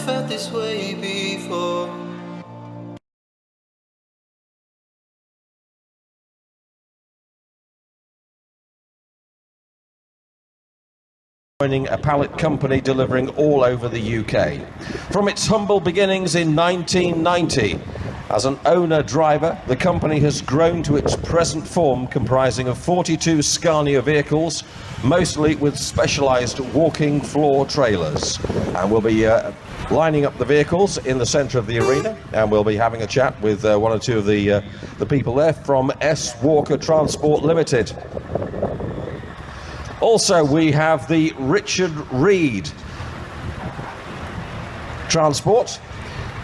felt this way before. Joining a pallet company delivering all over the UK. From its humble beginnings in 1990, as an owner-driver, the company has grown to its present form, comprising of 42 Scania vehicles, mostly with specialised walking floor trailers. And we'll be lining up the vehicles in the centre of the arena, and we'll be having a chat with one or two of the people there from S. Walker Transport Limited. Also, we have the Richard Reed Transport,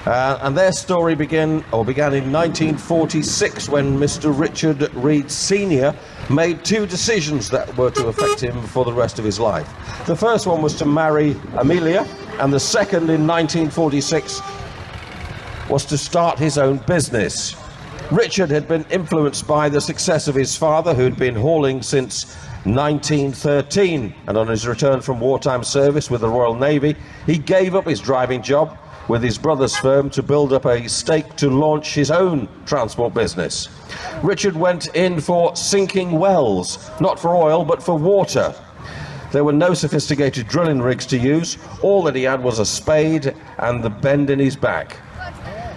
and their story began in 1946 when Mr. Richard Reed Sr. made two decisions that were to affect him for the rest of his life. The first one was to marry Amelia, and the second in 1946 was to start his own business. Richard had been influenced by the success of his father, who'd been hauling since 1913, and on his return from wartime service with the Royal Navy, he gave up his driving job with his brother's firm to build up a stake to launch his own transport business. Richard went in for sinking wells, not for oil but for water. There were no sophisticated drilling rigs to use. All that he had was a spade and the bend in his back.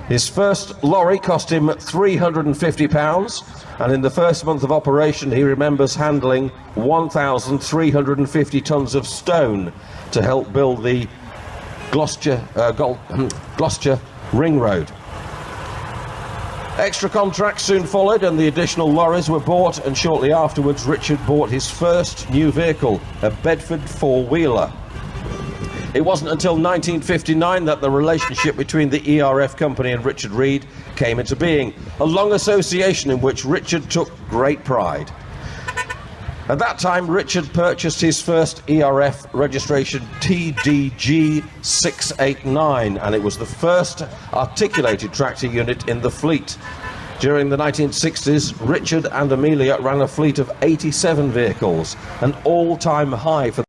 His first lorry cost him £350, and in the first month of operation he remembers handling 1,350 tons of stone to help build the Gloucester Ring Road. Extra contracts soon followed and the additional lorries were bought, and shortly afterwards Richard bought his first new vehicle, a Bedford four-wheeler. It wasn't until 1959 that the relationship between the ERF company and Richard Reed came into being, a long association in which Richard took great pride. At that time, Richard purchased his first ERF registration TDG 689, and it was the first articulated tractor unit in the fleet. During the 1960s, Richard and Amelia ran a fleet of 87 vehicles, an all-time high for